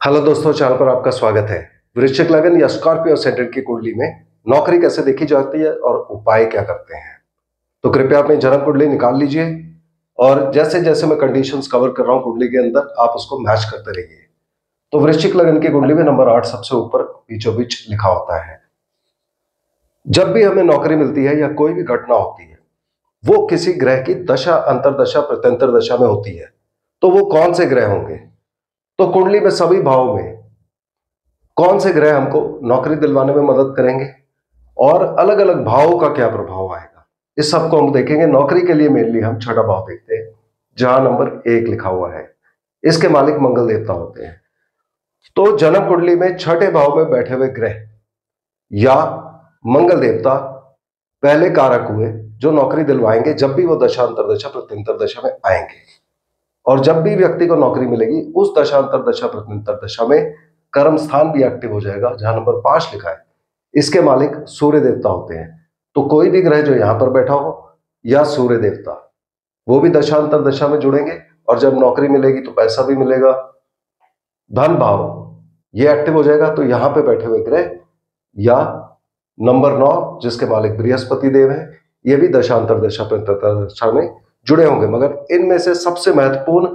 Hello दोस्तों, channel पर आपका स्वागत है। वृश्चिक लगन या स्कॉर्पियो असेंडेंट की कुंडली में नौकरी कैसे देखी जाती है और उपाय क्या करते हैं, तो कृपया अपनी जन्म कुंडली निकाल लीजिए और जैसे जैसे मैं कंडीशंस कवर कर रहा हूं कुंडली के अंदर, आप उसको मैच करते रहिए। तो वृश्चिक लगन की कुंडली में नंबर 8 सबसे ऊपर बीचों बीच लिखा होता है। जब भी हमें नौकरी मिलती है या कोई भी घटना होती है, वो किसी ग्रह की दशा, अंतरदशा, प्रत्यंतर दशा में होती है। तो वो कौन से ग्रह होंगे? तो कुंडली में सभी भावों में कौन से ग्रह हमको नौकरी दिलवाने में मदद करेंगे और अलग अलग भावों का क्या प्रभाव आएगा, इस सबको हम देखेंगे। नौकरी के लिए मेनली हम छठा भाव देखते हैं, जहां नंबर 1 लिखा हुआ है। इसके मालिक मंगल देवता होते हैं। तो जन्म कुंडली में छठे भाव में बैठे हुए ग्रह या मंगल देवता पहले कारक हुए जो नौकरी दिलवाएंगे जब भी वो दशा अंतरदशा प्रत्यंतर दशा में आएंगे। और जब भी व्यक्ति को नौकरी मिलेगी उस दशा अंतरदशा प्रत्यंतर दशा में कर्म स्थान भी एक्टिव हो जाएगा, जहां नंबर 5 लिखा है। इसके मालिक सूर्य देवता होते हैं। तो कोई भी ग्रह जो यहां पर बैठा हो या सूर्य देवता, वो भी दशांतर दशा में जुड़ेंगे और जब नौकरी मिलेगी तो पैसा भी मिलेगा। धन भाव ये एक्टिव हो जाएगा। तो यहां पे बैठे हुए ग्रह या नंबर 9 जिसके मालिक बृहस्पति देव है, ये भी दशांतर दशा प्रत्यंतर दशा में जुड़े होंगे, मगर इनमें से सबसे महत्वपूर्ण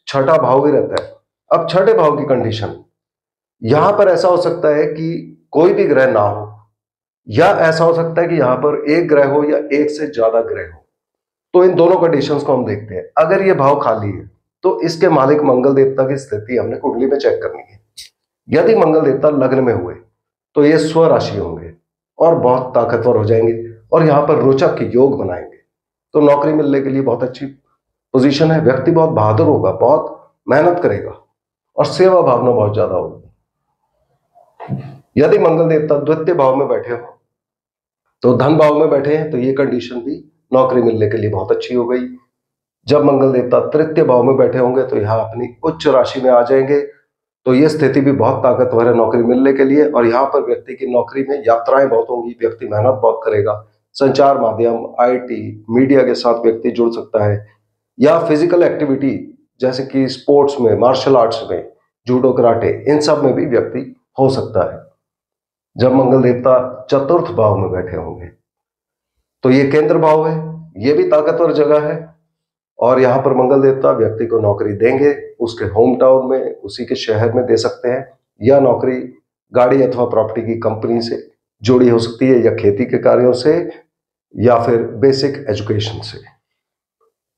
छठा भाव ही रहता है। अब छठे भाव की कंडीशन, यहां पर ऐसा हो सकता है कि कोई भी ग्रह ना हो, या ऐसा हो सकता है कि यहां पर एक ग्रह हो या एक से ज्यादा ग्रह हो। तो इन दोनों कंडीशंस को हम देखते हैं। अगर ये भाव खाली है तो इसके मालिक मंगल देवता की स्थिति हमने कुंडली में चेक करनी है। यदि मंगल देवता लग्न में हुए तो ये स्व राशि होंगे और बहुत ताकतवर हो जाएंगे और यहां पर रोचक योग बनाएंगे। तो नौकरी मिलने के लिए बहुत अच्छी पोजीशन है। व्यक्ति बहुत बहादुर होगा, बहुत मेहनत करेगा और सेवा भावना बहुत ज्यादा होगी। यदि मंगल देवता द्वितीय भाव में बैठे हो तो धन भाव में बैठे हैं, तो ये कंडीशन भी नौकरी मिलने के लिए बहुत अच्छी हो गई। जब मंगल देवता तृतीय भाव में बैठे होंगे तो यहाँ अपनी उच्च राशि में आ जाएंगे। तो ये स्थिति भी बहुत ताकतवर है नौकरी मिलने के लिए। और यहाँ पर व्यक्ति की नौकरी में यात्राएं बहुत होंगी, व्यक्ति मेहनत बहुत करेगा। संचार माध्यम, आईटी, मीडिया के साथ व्यक्ति जुड़ सकता है, या फिजिकल एक्टिविटी जैसे कि स्पोर्ट्स में, मार्शल आर्ट्स में, जूडो, कराटे, इन सब में भी व्यक्ति हो सकता है जब मंगल देवता चतुर्थ भाव में बैठे होंगे। तो ये केंद्र भाव है, ये भी ताकतवर जगह है और यहां पर मंगल देवता व्यक्ति को नौकरी देंगे उसके होम टाउन में, उसी के शहर में दे सकते हैं, या नौकरी गाड़ी अथवा प्रॉपर्टी की कंपनी से जुड़ी हो सकती है, या खेती के कार्यों से, या फिर बेसिक एजुकेशन से।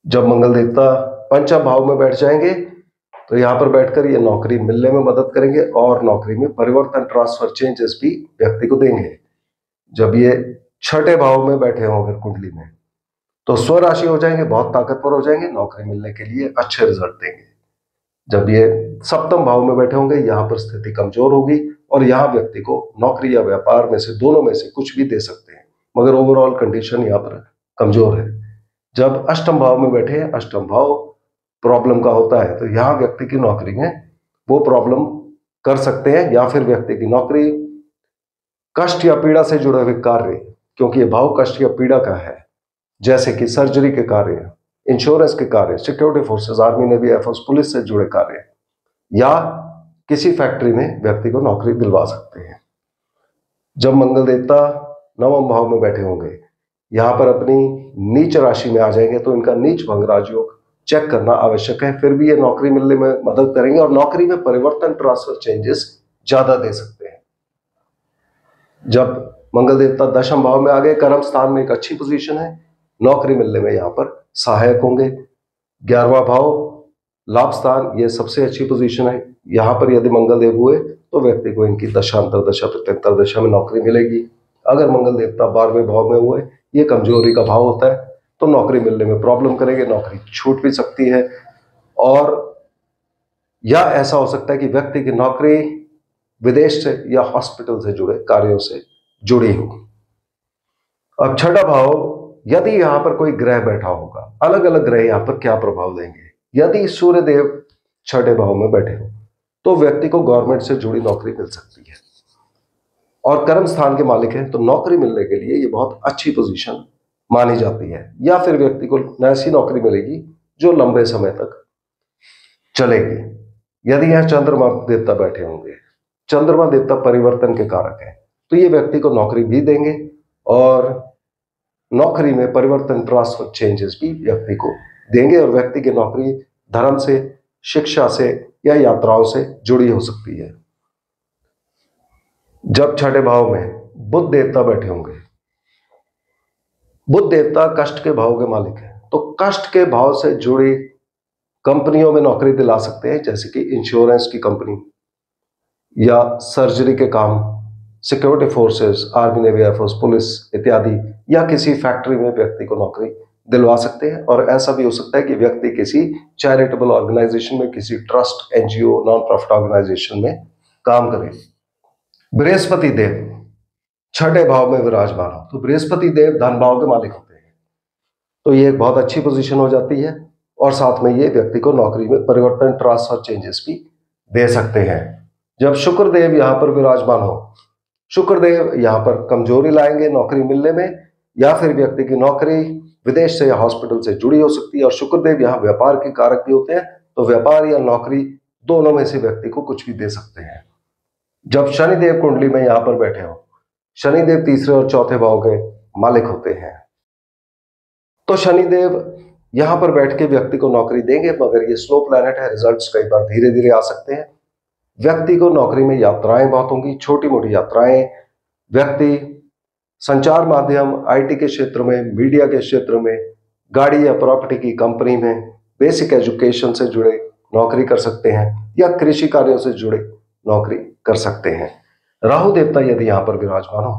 जब मंगल देवता पंचम भाव में बैठ जाएंगे तो यहां पर बैठकर ये नौकरी मिलने में मदद करेंगे और नौकरी में परिवर्तन, ट्रांसफर, चेंजेस भी व्यक्ति को देंगे। जब ये छठे भाव में बैठे हों अगर कुंडली में, तो स्व राशि हो जाएंगे, बहुत ताकतवर हो जाएंगे, नौकरी मिलने के लिए अच्छे रिजल्ट देंगे। जब ये सप्तम भाव में बैठे होंगे, यहां पर स्थिति कमजोर होगी और यहां व्यक्ति को नौकरी या व्यापार में से, दोनों में से कुछ भी दे सकते हैं, मगर ओवरऑल कंडीशन यहां पर कमजोर है। जब अष्टम भाव में बैठे हैं, अष्टम भाव प्रॉब्लम का होता है, तो यहां व्यक्ति की नौकरी में वो प्रॉब्लम कर सकते हैं, या फिर व्यक्ति की नौकरी कष्ट या पीड़ा से जुड़े हुए कार्य, क्योंकि ये भाव कष्ट या पीड़ा का है, जैसे कि सर्जरी के कार्य, इंश्योरेंस के कार्य, security forces, army, navy, air force, police से जुड़े कार्य, या किसी फैक्ट्री में व्यक्ति को नौकरी दिलवा सकते हैं। जब मंगल देवता नवम भाव में बैठे होंगे, यहां पर अपनी नीच राशि में आ जाएंगे, तो इनका नीच भंग राजयोग चेक करना आवश्यक है। फिर भी ये नौकरी मिलने में मदद करेंगे और नौकरी में परिवर्तन, ट्रांसफर, चेंजेस ज्यादा दे सकते हैं। जब मंगल देवता दशम भाव में आ गए, कर्म स्थान में एक अच्छी पोजीशन है, नौकरी मिलने में यहाँ पर सहायक होंगे। 11वां भाव लाभ स्थान, ये सबसे अच्छी पोजीशन है। यहाँ पर यदि मंगल देव हुए तो व्यक्ति को इनकी दशांतर दशा प्रत्यंतर दशा में नौकरी मिलेगी। अगर मंगल देवता 12वें भाव में हुए, ये कमजोरी का भाव होता है, तो नौकरी मिलने में प्रॉब्लम करेंगे, नौकरी छूट भी सकती है। और या ऐसा हो सकता है कि व्यक्ति की नौकरी विदेश से या हॉस्पिटल से जुड़े कार्यों से जुड़ी हो। अब छठा भाव, यदि यहां पर कोई ग्रह बैठा होगा, अलग अलग ग्रह यहां पर क्या प्रभाव देंगे। यदि सूर्य देव छठे भाव में बैठे हो तो व्यक्ति को गवर्नमेंट से जुड़ी नौकरी मिल सकती है और कर्म स्थान के मालिक हैं, तो नौकरी मिलने के लिए ये बहुत अच्छी पोजीशन मानी जाती है। या फिर व्यक्ति को ऐसी नौकरी मिलेगी जो लंबे समय तक चलेगी। यदि यहाँ चंद्रमा देवता बैठे होंगे, चंद्रमा देवता परिवर्तन के कारक है, तो ये व्यक्ति को नौकरी भी देंगे और नौकरी में परिवर्तन, ट्रांसफर, चेंजेस भी व्यक्ति को देंगे और व्यक्ति की नौकरी धर्म से, शिक्षा से या यात्राओं से जुड़ी हो सकती है। जब छठे भाव में बुध देवता बैठे होंगे, बुध देवता कष्ट के भाव के मालिक है, तो कष्ट के भाव से जुड़ी कंपनियों में नौकरी दिला सकते हैं, जैसे कि इंश्योरेंस की कंपनी या सर्जरी के काम, security forces, army, navy, air force, police इत्यादि, या किसी फैक्ट्री में व्यक्ति को नौकरी दिलवा सकते हैं। और ऐसा भी हो सकता है कि व्यक्ति किसी चैरिटेबल ऑर्गेनाइजेशन में, किसी trust, NGO, non profit organization में काम करे। बृहस्पति देव छठे भाव में विराजमान हो, तो बृहस्पति देव धन भाव के मालिक होते हैं, तो ये एक बहुत अच्छी पोजीशन हो जाती है और साथ में ये व्यक्ति को नौकरी में परिवर्तन, ट्रांसफर, चेंजेस भी दे सकते हैं। जब शुक्र देव यहाँ पर विराजमान हो, शुक्र देव यहाँ पर कमजोरी लाएंगे नौकरी मिलने में, या फिर व्यक्ति की नौकरी विदेश से या हॉस्पिटल से जुड़ी हो सकती है। और शुक्र देव यहाँ व्यापार के कारक भी होते हैं, तो व्यापार या नौकरी दोनों में से व्यक्ति को कुछ भी दे सकते हैं। जब शनिदेव कुंडली में यहाँ पर बैठे हो, शनिदेव तीसरे और चौथे भाव के मालिक होते हैं, तो शनिदेव यहां पर बैठ के व्यक्ति को नौकरी देंगे, मगर ये स्लो प्लैनेट है, रिजल्ट्स कई बार धीरे धीरे आ सकते हैं। व्यक्ति को नौकरी में यात्राएं बहुत होंगी, छोटी मोटी यात्राएं। व्यक्ति संचार माध्यम, आईटी के क्षेत्र में, मीडिया के क्षेत्र में, गाड़ी या प्रॉपर्टी की कंपनी में, बेसिक एजुकेशन से जुड़े नौकरी कर सकते हैं, या कृषि कार्यों से जुड़े नौकरी कर सकते हैं। राहु देवता यदि यहाँ पर विराजमान हो,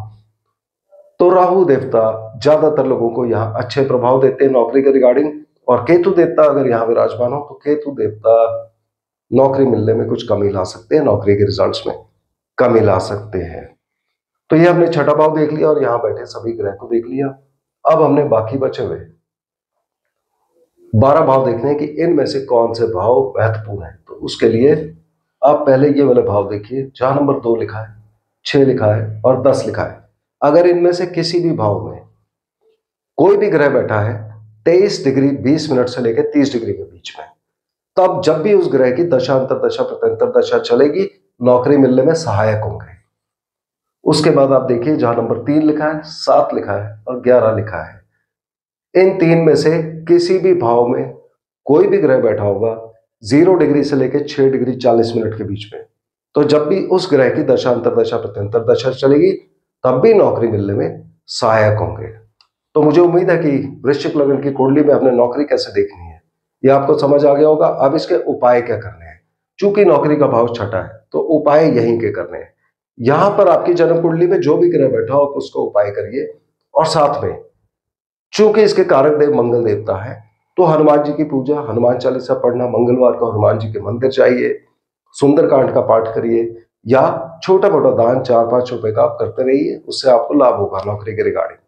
तो राहु देवता ज्यादातर लोगों को यहाँ अच्छे प्रभाव देते हैं नौकरी के रिगार्डिंग। और केतु देवता अगर यहाँ विराजमान हो, तो केतु देवता नौकरी मिलने में कुछ कमी ला सकते हैं, नौकरी के रिजल्ट्स में कमी ला सकते हैं। तो ये हमने छठा भाव देख लिया और यहाँ बैठे सभी ग्रह को देख लिया। अब हमने बाकी बचे हुए 12 भाव देखने हैं कि इनमें से कौन से भाव महत्वपूर्ण है। तो उसके लिए आप पहले ये वाले भाव देखिए, जहां नंबर 2 लिखा है, 6 लिखा है और 10 लिखा है। अगर इनमें से किसी भी भाव में कोई भी ग्रह बैठा है 23 डिग्री 20 मिनट से लेकर 30 डिग्री के बीच में, तब जब भी उस ग्रह की दशा, अंतरदशा, प्रत्यंतर दशा चलेगी, नौकरी मिलने में सहायक होंगे। उसके बाद आप देखिए, जहां नंबर 3 लिखा है, 7 लिखा है और 11 लिखा है, इन 3 में से किसी भी भाव में कोई भी ग्रह बैठा होगा 0 डिग्री से लेकर 6 डिग्री 40 मिनट के बीच में, तो जब भी उस ग्रह की दशा, अंतरदशा, प्रत्यंतर दशा चलेगी, तब भी नौकरी मिलने में सहायक होंगे। तो मुझे उम्मीद है कि वृश्चिक लग्न की कुंडली में हमने नौकरी कैसे देखनी है ये आपको समझ आ गया होगा। अब इसके उपाय क्या करने हैं, चूंकि नौकरी का भाव छठा है, तो उपाय यहीं के करने हैं। यहां पर आपकी जन्म कुंडली में जो भी ग्रह बैठा हो, उसको उपाय करिए। और साथ में चूंकि इसके कारक देव मंगल देवता है, तो हनुमान जी की पूजा, हनुमान चालीसा पढ़ना, मंगलवार को हनुमान जी के मंदिर जाइए, सुंदरकांड का पाठ करिए, या छोटा मोटा दान 4-5 रुपए का आप करते रहिए, उससे आपको लाभ होगा नौकरी के रिगार्डिंग।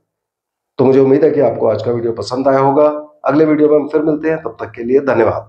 तो मुझे उम्मीद है कि आपको आज का वीडियो पसंद आया होगा। अगले वीडियो में हम फिर मिलते हैं, तब तक के लिए धन्यवाद।